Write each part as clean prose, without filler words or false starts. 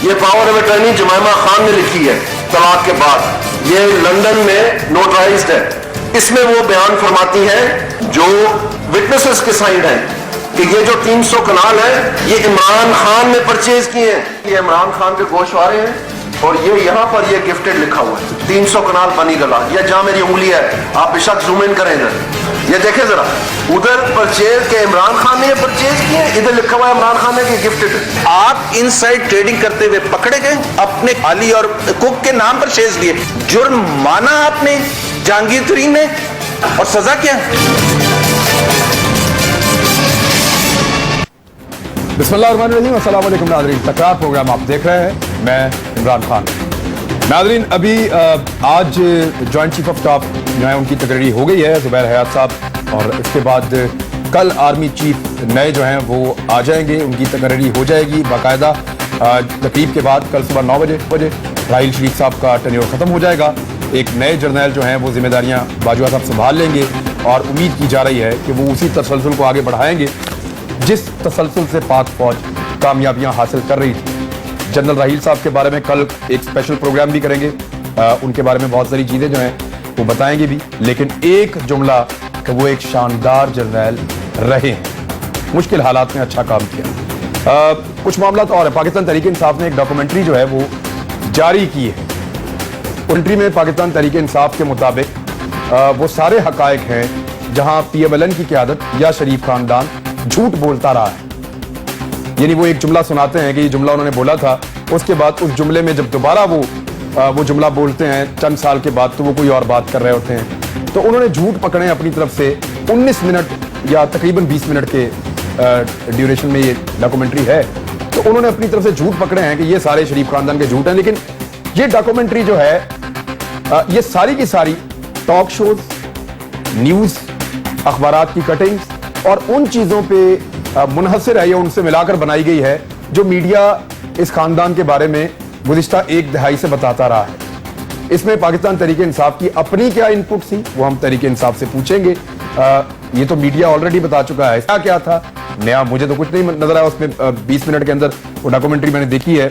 یہ power of attorney Jemima Khan نے لکھی ہے طلاق کے بعد، یہ لندن میں نوٹرائزڈ ہے. اس میں وہ بیان فرماتی ہیں جو وٹنسز کے سائنڈ ہیں کہ یہ جو 300 کنال ہے یہ عمران خان نے پرچیز کیے ہیں. یہ عمران خان کے گوشوارے ہیں اور یہ یہاں پر یہ گفٹڈ لکھا ہوا ہے 300 کنال بنی گلا. یہ جہاں میری انگلی ہے آپ بے شک زوم ان کریں ادھر، یہ دیکھیں ذرا، ادھر پرچیز کے عمران خان نے یہ پرچیز کیے، ادھر لکھا ہوا ہے عمران خان نے کہ گفٹڈ. آپ ان سائڈ ٹریڈنگ کرتے ہوئے پکڑے گئے، اپنے علی اور کوک کے نام پر شیئرز لیے، جرم مانا آپ نے جہانگیر ترین نے، اور سزا کیا؟ بسم اللہ الرحمن الرحیم. السلام علیکم ناظرین، تکرار پروگرام آپ دیکھ رہے ہیں، میں عمران خان. ناظرین ابھی آج جوائنٹ چیف آف اسٹاف جو ہے ان کی تقرری ہو گئی ہے زبیر حیات صاحب، اور اس کے بعد کل آرمی چیف نئے جو ہیں وہ آ جائیں گے، ان کی تقرری ہو جائے گی باقاعدہ. تقریب کے بعد کل صبح 9 بجے راحیل شریف صاحب کا ٹینیور ختم ہو جائے گا. ایک نئے جرنیل جو ہیں وہ ذمہ داریاں باجوہ صاحب سنبھال لیں گے، اور امید کی جا رہی ہے کہ وہ اسی تسلسل کو آگے بڑھائیں گے جس تسلسل سے پاک فوج کامیابیاں حاصل کر رہی تھی. جنرل راحیل صاحب کے بارے میں کل ایک اسپیشل پروگرام بھی کریں گے، ان کے بارے میں بہت ساری چیزیں جو ہیں وہ بتائیں گے بھی، لیکن ایک جملہ کہ وہ ایک شاندار جرنیل رہے ہیں، مشکل حالات میں اچھا کام کیا. کچھ معاملات اور ہیں. پاکستان تحریک انصاف نے ایک ڈاکومنٹری جو ہے وہ جاری کی ہے. ڈاکومنٹری میں پاکستان تحریک انصاف کے مطابق وہ سارے حقائق ہیں جہاں پی ایم ایل این کی قیادت یا شریف خاندان جھوٹ بولتا رہا ہے. یعنی وہ ایک جملہ سناتے ہیں کہ یہ جملہ انہوں نے بولا تھا، اس کے بعد اس جملے میں جب دوبارہ وہ جملہ بولتے ہیں چند سال کے بعد تو وہ کوئی اور بات کر رہے ہوتے ہیں. تو انہوں نے جھوٹ پکڑے اپنی طرف سے. 19 منٹ یا تقریباً 20 منٹ کے ڈیوریشن میں یہ ڈاکومنٹری ہے، تو انہوں نے اپنی طرف سے جھوٹ پکڑے ہیں کہ یہ سارے شریف خاندان کے جھوٹ ہیں. لیکن یہ ڈاکومنٹری جو ہے یہ ساری کی ساری ٹاک شوز، نیوز، اخبارات کی کٹنگز اور ان چیزوں پہ منحصر ہے یا ان سے ملا کر بنائی گئی ہے جو میڈیا اس خاندان کے بارے میں گزشتہ ایک دہائی سے بتاتا رہا ہے. اس میں پاکستان تحریک انصاف کی اپنی کیا ان پٹ تھی وہ ہم تحریک انصاف سے پوچھیں گے. یہ تو میڈیا آلریڈی بتا چکا ہے. کیا تھا نیا مجھے تو کچھ نہیں نظر آیا اس میں. 20 منٹ کے اندر وہ ڈاکومنٹری میں نے دیکھی ہے،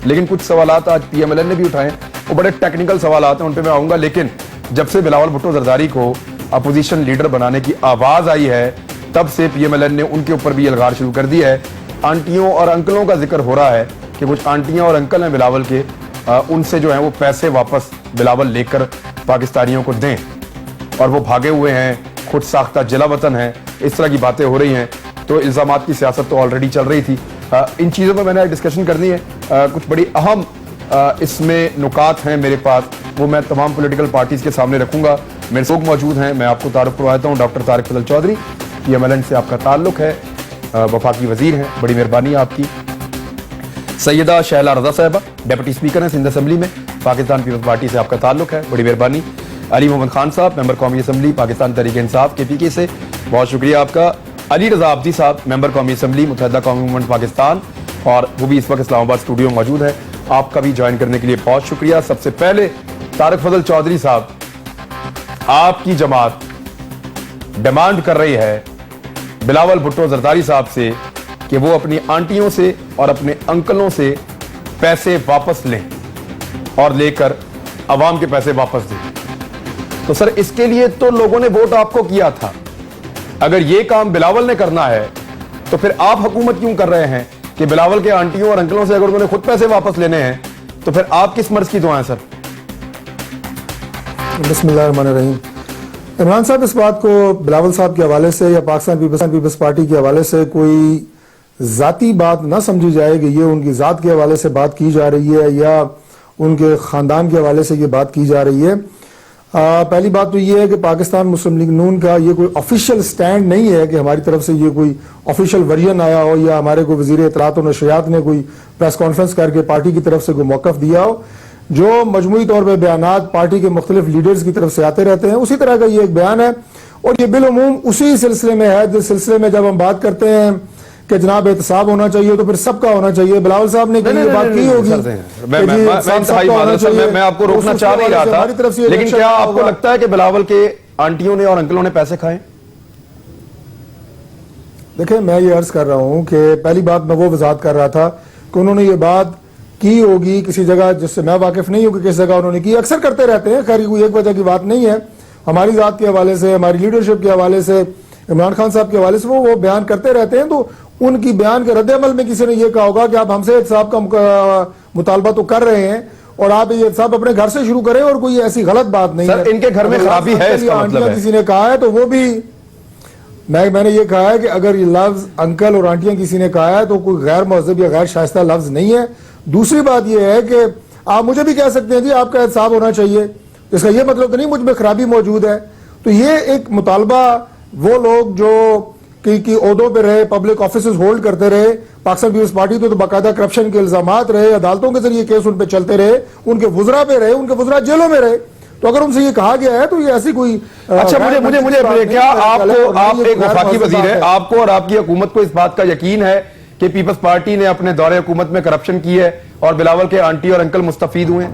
لیکن کچھ سوالات آج پی ایم ایل این نے بھی اٹھائے ہیں، وہ بڑے ٹیکنیکل سوالات ہیں، ان پہ میں آؤں گا. لیکن جب سے بلاول بھٹو زرداری کو اپوزیشن لیڈر بنانے کی آواز آئی ہے تب سے پی ایم ایل این نے ان کے اوپر بھی الغار شروع کر دیا ہے. آنٹیوں اور انکلوں کا ذکر ہو رہا ہے کہ کچھ آنٹیاں اور انکل ہیں بلاول کے، ان سے جو ہیں وہ پیسے واپس بلاول لے کر پاکستانیوں کو دیں، اور وہ بھاگے ہوئے ہیں، خود ساختہ جلا وطن ہیں، اس طرح کی باتیں ہو رہی ہیں. تو الزامات کی سیاست تو آلریڈی چل رہی تھی. ان چیزوں پر میں نے ڈسکشن کرنی ہے. کچھ بڑی اہم اس میں نکات ہیں میرے پاس، وہ میں تمام پولیٹیکل پارٹیز کے سامنے رکھوں گا. میرے لوگ موجود ہیں، میں آپ کو تعارف کرواتا ہوں. Doctor Tariq Fazal Chaudhry, P M L N سے آپ کا تعلق ہے، وفاقی وزیر ہیں، بڑی مہربانی آپ کی. سیدہ شہلا رضا صاحبہ، ڈیپٹی اسپیکر ہیں سندھ اسمبلی میں، پاکستان پیپلز پارٹی سے آپ کا تعلق ہے، بڑی مہربانی. علی محمد خان صاحب، ممبر قومی اسمبلی پاکستان تحریک انصاف کے پی کے سے، بہت شکریہ آپ کا. علی رضا عابدی صاحب، ممبر قومی اسمبلی متحدہ قومی موومنٹ پاکستان، اور وہ بھی اس وقت اسلام آباد اسٹوڈیو موجود ہے. آپ کا بھی جوائن کرنے کے لیے بہت شکریہ. سب سے پہلے طارق فضل چودھری صاحب، آپ کی جماعت ڈیمانڈ کر رہی ہے بلاول بھٹو زرداری صاحب سے کہ وہ اپنی آنٹیوں سے اور اپنے انکلوں سے پیسے واپس لیں اور لے کر عوام کے پیسے واپس دیں. تو سر اس کے لیے تو لوگوں نے ووٹ آپ کو کیا تھا. اگر یہ کام بلاول نے کرنا ہے تو پھر آپ حکومت کیوں کر رہے ہیں کہ بلاول کے آنٹیوں اور انکلوں سے اگر انہوں نے خود پیسے واپس لینے ہیں تو پھر آپ کس مرض کی دعائیں سر؟ بسم اللہ الرحمن الرحیم. عمران صاحب اس بات کو بلاول صاحب کے حوالے سے یا پاکستان پیپلز پارٹی کے حوالے سے کوئی ذاتی بات نہ سمجھی جائے کہ یہ ان کی ذات کے حوالے سے بات کی جا رہی ہے یا ان کے خاندان کے حوالے سے یہ بات کی جا رہی ہے. پہلی بات تو یہ ہے کہ پاکستان مسلم لیگ نون کا یہ کوئی آفیشیل سٹینڈ نہیں ہے کہ ہماری طرف سے یہ کوئی آفیشیل ورژن آیا ہو یا ہمارے کوئی وزیر اطلاعات و نشریات نے کوئی پریس کانفرنس کر کے پارٹی کی طرف سے کوئی موقف دیا ہو. جو مجموعی طور پہ بیانات پارٹی کے مختلف لیڈرز کی طرف سے آتے رہتے ہیں اسی طرح کا یہ ایک بیان ہے، اور یہ بالعموم اسی سلسلے میں ہے جس سلسلے میں جب ہم بات کرتے ہیں کہ جناب احتساب ہونا چاہیے تو پھر سب کا ہونا چاہیے. بلاول صاحب نے یہ بات کی ہوگی. میں آپ کو روکنا چاہ نہیں رہا تھا، لیکن کیا آپ کو لگتا ہے کہ بلاول کے آنٹیوں نے اور انکلوں نے پیسے کھائے؟ دیکھیں میں یہ عرض کر رہا ہوں کہ پہلی بات میں وہ وضاحت کر رہا تھا کہ انہوں نے یہ بات کی ہوگی کسی جگہ جس سے میں واقف نہیں ہوں کہ کس جگہ انہوں نے کی, اکثر کرتے رہتے ہیں. خیر کوئی ایک وجہ کی بات نہیں ہے. ہماری ذات کے حوالے سے, ہماری لیڈرشپ کے حوالے سے, عمران خان صاحب کے حوالے سے وہ بیان کرتے رہتے ہیں. تو ان کی بیان کے رد عمل میں کسی نے یہ کہا ہوگا کہ آپ ہم سے احتساب کا مطالبہ تو کر رہے ہیں اور آپ یہ احتساب اپنے گھر سے شروع کریں, اور کوئی ایسی غلط بات نہیں ہے. سر ان کے گھر میں خرابی ہے اس کا مطلب ہے. کسی نے کہا ہے تو وہ بھی میں نے یہ کہا ہے کہ اگر یہ لفظ انکل اور آنٹیاں کسی نے کہا ہے تو کوئی غیر مہذب یا غیر شائستہ لفظ نہیں ہے. دوسری بات یہ ہے کہ آپ مجھے بھی کہہ سکتے ہیں جی آپ کا احتساب ہونا چاہیے, اس کا یہ مطلب تو نہیں مجھ میں خرابی موجود ہے. تو یہ ایک مطالبہ وہ لوگ جو کی عہدوں پہ رہے, پبلک آفیسز ہولڈ کرتے رہے, پاکستان پیپلز پارٹی تو باقاعدہ کرپشن کے الزامات رہے, عدالتوں کے ذریعے کیس ان پہ چلتے رہے, ان کے وزراء پہ رہے, ان کے وزراء جیلوں میں رہے. تو اگر ان سے یہ کہا گیا ہے تو یہ ایسی کوئی اچھا مجھے کیا آپ ایک وفاقی وزیر ہے, آپ کو اور آپ کی حکومت کو اس بات کا یقین ہے کہ پیپلز پارٹی نے اپنے دور حکومت میں کرپشن کی ہے اور بلاول کے آنٹی اور انکل مستفید ہوئے ہیں؟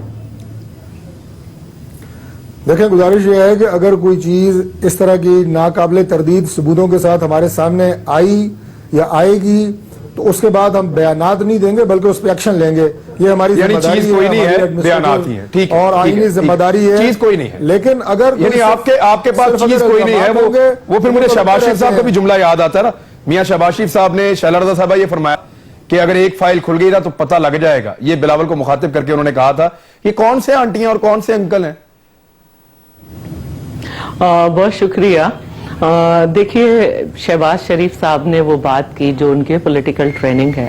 دیکھیں گزارش یہ ہے کہ اگر کوئی چیز اس طرح کی ناقابل تردید ثبوتوں کے ساتھ ہمارے سامنے آئی یا آئے گی تو اس کے بعد ہم بیانات نہیں دیں گے بلکہ اس پہ ایکشن لیں گے. یہ ہماری ذمہ داری چیز کوئی نہیں ہے, بیانات ہی ہیں اور آئینی ذمہ داری ہے, چیز کوئی نہیں ہے. لیکن اگر یعنی آپ کے پاس چیز کوئی نہیں ہے, وہ پھر مجھے شہباز شریف صاحب کا بھی جملہ یاد آتا ہے نا. میاں شہباز شریف صاحب نے شیلا رضا صاحبہ یہ فرمایا کہ اگر ایک فائل کھل گئی نا تو پتہ لگ جائے گا. یہ بلاول کو مخاطب کر کے انہوں نے کہا تھا کہ کون سے آنٹیاں اور کون سے انکل ہیں. بہت شکریہ. دیکھیے شہباز شریف صاحب نے وہ بات کی جو ان کے پولیٹیکل ٹریننگ ہے,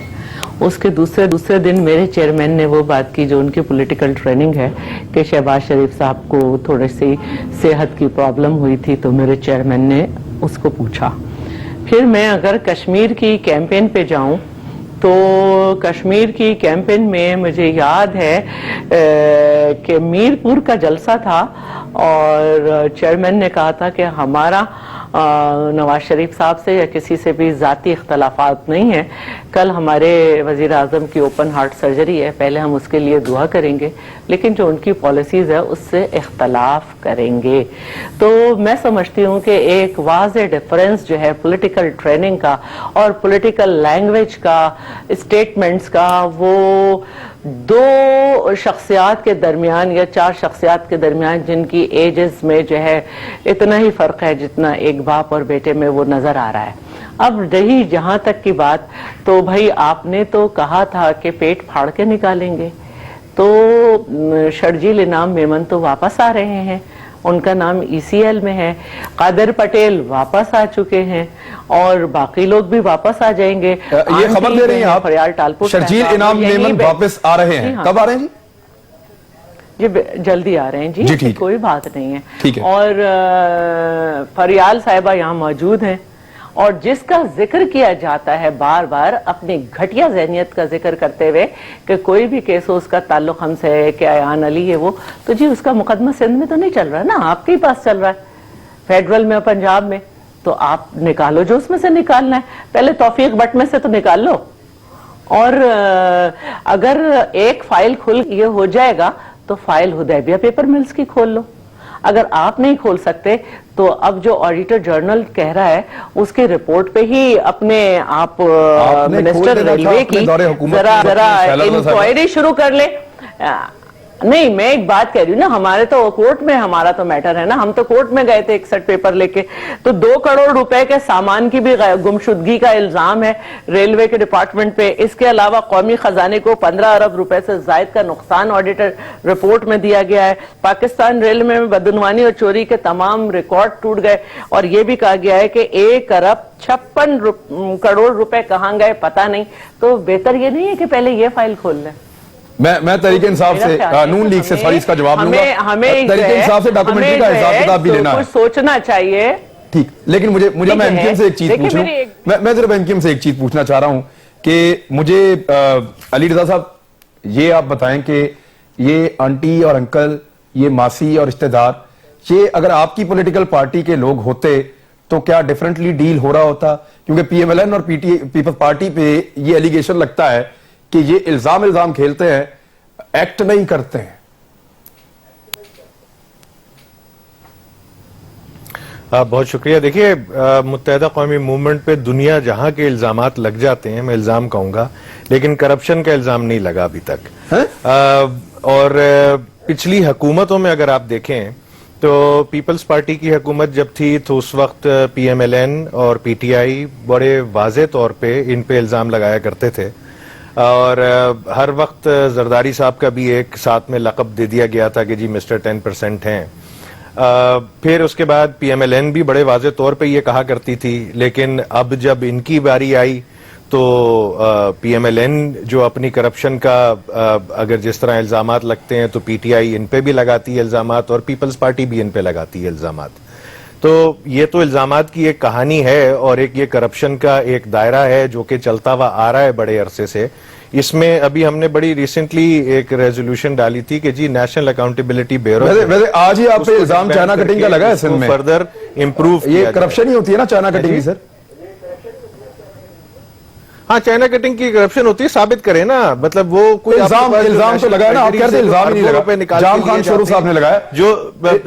اس کے دوسرے دن میرے چیئرمین نے وہ بات کی جو ان کی پولیٹیکل ٹریننگ ہے کہ شہباز شریف صاحب کو تھوڑی سی صحت کی پرابلم ہوئی تھی تو میرے چیئرمین نے اس کو پوچھا. پھر میں اگر کشمیر کی کیمپین پہ جاؤں تو کشمیر کی کیمپین میں مجھے یاد ہے کہ میرپور کا جلسہ تھا اور چیئرمین نے کہا تھا کہ ہمارا نواز شریف صاحب سے یا کسی سے بھی ذاتی اختلافات نہیں ہیں. کل ہمارے وزیر اعظم کی اوپن ہارٹ سرجری ہے, پہلے ہم اس کے لیے دعا کریں گے لیکن جو ان کی پالیسیز ہے اس سے اختلاف کریں گے. تو میں سمجھتی ہوں کہ ایک واضح ڈیفرنس جو ہے پولیٹیکل ٹریننگ کا اور پولیٹیکل لینگویج کا, اسٹیٹمنٹس کا, وہ دو شخصیات کے درمیان یا چار شخصیات کے درمیان جن کی ایجز میں جو ہے اتنا ہی فرق ہے جتنا ایک باپ اور بیٹے میں وہ نظر آ رہا ہے. اب رہی جہاں تک کی بات تو بھائی آپ نے تو کہا تھا کہ پیٹ پھاڑ کے نکالیں گے, تو شرجیل انعام میمن تو واپس آ رہے ہیں, ان کا نام ای سی ایل میں ہے, قادر پٹیل واپس آ چکے ہیں اور باقی لوگ بھی واپس آ جائیں گے. یہ خبر دے رہی ہیں آپ شرجیل انعام میمن واپس آ رہے ہیں, کب آ رہے ہیں جی؟ جلدی آ رہے ہیں جی, کوئی بات نہیں ہے. اور فریال صاحبہ یہاں موجود ہیں اور جس کا ذکر کیا جاتا ہے بار بار اپنی گھٹیا ذہنیت کا ذکر کرتے ہوئے کہ کوئی بھی کیس ہو اس کا تعلق ہم سے ہے کہ ایان علی ہے وہ, تو جی اس کا مقدمہ سندھ میں تو نہیں چل رہا نا, آپ کے ہی پاس چل رہا ہے, فیڈرل میں, پنجاب میں. تو آپ نکالو جو اس میں سے نکالنا ہے, پہلے توفیق بٹ میں سے تو نکال لو. اور اگر ایک فائل کھل یہ ہو جائے گا تو فائل حدیبیہ پیپر ملز کی کھول لو. اگر آپ نہیں کھول سکتے تو اب جو آڈیٹر جرنل کہہ رہا ہے اس کی رپورٹ پہ ہی اپنے آپ منسٹر ریلوے کی ذرا انکوائری شروع کر لے. نہیں, میں ایک بات کہہ رہی ہوں نا, ہمارے تو کورٹ میں ہمارا تو میٹر ہے نا, ہم تو کورٹ میں گئے تھے ایک سیٹ پیپر لے کے, تو 2 کروڑ روپے کے سامان کی بھی گمشدگی کا الزام ہے ریلوے کے ڈپارٹمنٹ پہ. اس کے علاوہ قومی خزانے کو 15 ارب روپے سے زائد کا نقصان آڈیٹر رپورٹ میں دیا گیا ہے. پاکستان ریلوے میں بدعنوانی اور چوری کے تمام ریکارڈ ٹوٹ گئے اور یہ بھی کہا گیا ہے کہ 1 ارب 56 کروڑ روپے کہاں گئے پتہ نہیں. تو بہتر یہ نہیں ہے کہ پہلے یہ فائل کھول لیں. میں تحریک انصاف سے, نون لیگ سے سوری اس کا جواب لوں گا. تحریک انصاف سے ڈاکومنٹری کا حساب کتاب بھی لینا ہے, سوچنا چاہیے. ٹھیک, لیکن مجھے میں MKM سے ایک چیز پوچھ لوں, میں صرف MKM سے ایک چیز پوچھنا چاہ رہا ہوں کہ مجھے علی رضا صاحب یہ آپ بتائیں کہ یہ آنٹی اور انکل, یہ ماسی اور رشتہ دار, یہ اگر آپ کی پولیٹیکل پارٹی کے لوگ ہوتے تو کیا ڈیفرنٹلی ڈیل ہو رہا ہوتا؟ کیونکہ PMLN اور پیپلز پارٹی پہ یہ ایلیگیشن لگتا ہے کہ یہ الزام کھیلتے ہیں, ایکٹ نہیں کرتے ہیں. بہت شکریہ. دیکھیے متحدہ قومی موومنٹ پہ دنیا جہاں کے الزامات لگ جاتے ہیں, میں الزام کہوں گا, लेकिन करप्शन का इल्जाम नहीं लगा अभी तक। और पिछली हुकूमतों में अगर आप देखें तो पीपल्स पार्टी की हुकूमत जब थी तो उस वक्त PMLN और PTI बड़े वाज़े तौर पे इन पे इल्जाम लगाया करते थे, और हर वक्त जरदारी साहब का भी एक साथ में लक़ब दे दिया गया था कि जी मिस्टर 10% हैं। फिर उसके बाद PMLN भी बड़े वाज़े तौर पे ये कहा करती थी, लेकिन अब जब इनकी बारी आई तो PMLN जो अपनी करप्शन का अगर जिस तरह इल्जामात लगते हैं तो PTI इन पे भी लगाती है इल्जामात, और पीपल्स पार्टी भी इन पे लगाती है इल्जामात। तो ये तो इल्जामात की एक कहानी है और एक ये करप्शन का एक दायरा है जो कि चलता हुआ आ रहा है बड़े अरसे से। इसमें अभी हमने बड़ी रिसेंटली एक रेजोल्यूशन डाली थी कि जी नेशनल अकाउंटेबिलिटी ब्यूरो, वैसे आज ही आप पे इल्जाम चाइना कटिंग का लगा है सिंध में, फर्दर इंप्रूव ये करप्शन ही होती है ना चाइना कटिंग की सर? हाँ, चाइना कटिंग की करप्शन होती है, साबित करें ना, मतलब वो कोई इल्जाम तो लगाया ना, आप कहते हैं इल्जाम नहीं लगा, जाम खान शोरूफ साहब ने लगाया जो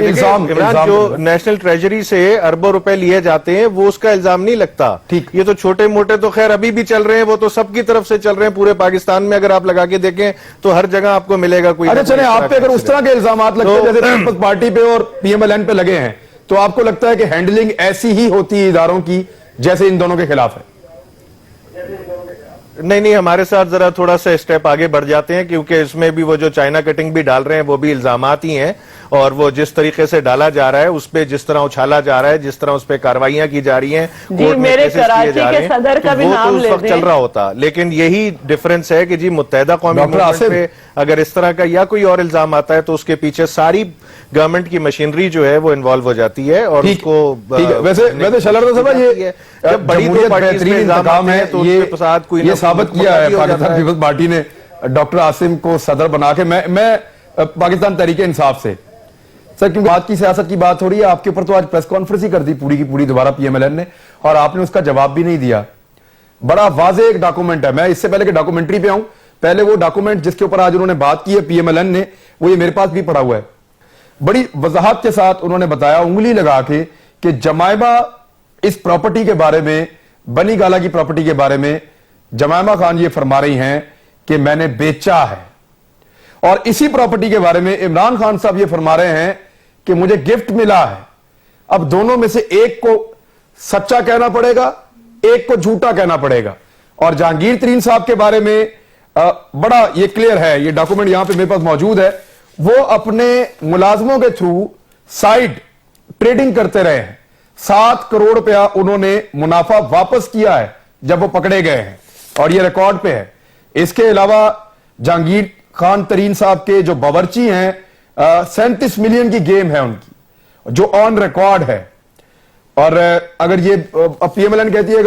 इल्जाम जो नेशनल ट्रेजरी से अरबों रुपए लिए जाते हैं वो उसका इल्जाम नहीं लगता। ठीक, ये तो छोटे मोटे तो खैर अभी भी चल रहे हैं, वो तो सबकी तरफ से चल रहे हैं पूरे पाकिस्तान में। अगर आप लगा के देखें तो हर जगह आपको मिलेगा कोई। अच्छा चले, आप पे अगर उस तरह के इल्जाम लगते हैं जैसे पीपल्स पार्टी पे और PMLN पे लगे हैं, तो आपको लगता है कि हैंडलिंग ऐसी ही होती है इदारों की जैसे इन दोनों के खिलाफ है? नहीं, हमारे साथ जरा थोड़ा सा स्टेप आगे बढ़ जाते हैं, क्योंकि इसमें भी वो जो चाइना कटिंग भी डाल रहे हैं वो भी इल्जामात ही हैं, और वो जिस तरीके से डाला जा रहा है, उस पे जिस तरह उछाला जा रहा है, जिस तरह उस पे कार्रवाइयां की जा रही हैं, कोर्ट में केसेस किए जा रहे हैं, तो वो तो उस वक्त चल रहा होता। लेकिन यही डिफरेंस है कि जी मुत्तहिदा कौमी मूवमेंट पे अगर इस तरह का या कोई और इल्जाम आता है तो उसके पीछे सारी गवर्नमेंट की मशीनरी जो है वो इन्वॉल्व हो जाती है, और उसको वैसे शलर साहब ये जब बड़ी दो पार्टी में इल्जाम है तो उसके साथ कोई ये साबित किया है पाकिस्तान पीपल्स पार्टी ने डॉक्टर आसिम को सदर बना के। मैं पाकिस्तान तहरीक इंसाफ से सर, क्योंकि बात की सियासत की बात हो रही है, आपके ऊपर तो आज प्रेस कॉन्फ्रेंस ही कर दी पूरी की पूरी दोबारा PMLN ने, और आपने उसका जवाब भी नहीं दिया। बड़ा वाज़ेह एक डॉक्यूमेंट है, मैं इससे पहले कि डॉक्यूमेंट्री पे आऊं, पहले वो डॉक्यूमेंट जिसके ऊपर आज उन्होंने बात की है PMLN ने, वो ये मेरे पास भी पड़ा हुआ है। बड़ी वजाहत के साथ उन्होंने बताया उंगली लगा के कि जमायमा इस प्रॉपर्टी के बारे में, बनी गाला की प्रॉपर्टी के बारे में जमायमा खान ये फरमा रही हैं कि मैंने बेचा है, और इसी प्रॉपर्टी के बारे में इमरान खान साहब ये फरमा रहे हैं कि मुझे गिफ्ट मिला है। अब दोनों में से एक को सच्चा कहना पड़ेगा, एक को झूठा कहना पड़ेगा। और जहांगीर तरीन साहब के बारे में बड़ा ये क्लियर है, ये डॉक्यूमेंट यहां पे मेरे पास मौजूद है, वो अपने मुलाजमों के थ्रू साइड ट्रेडिंग करते रहे हैं। 7 करोड़ रुपया उन्होंने मुनाफा वापस किया है जब वो पकड़े गए हैं, और ये रिकॉर्ड पे है। इसके अलावा जहांगीर खान तरीन साहब के जो बावर्ची हैं, 37 मिलियन की गेम है उनकी जो ऑन रिकॉर्ड है। और अगर ये PMLN कहती है,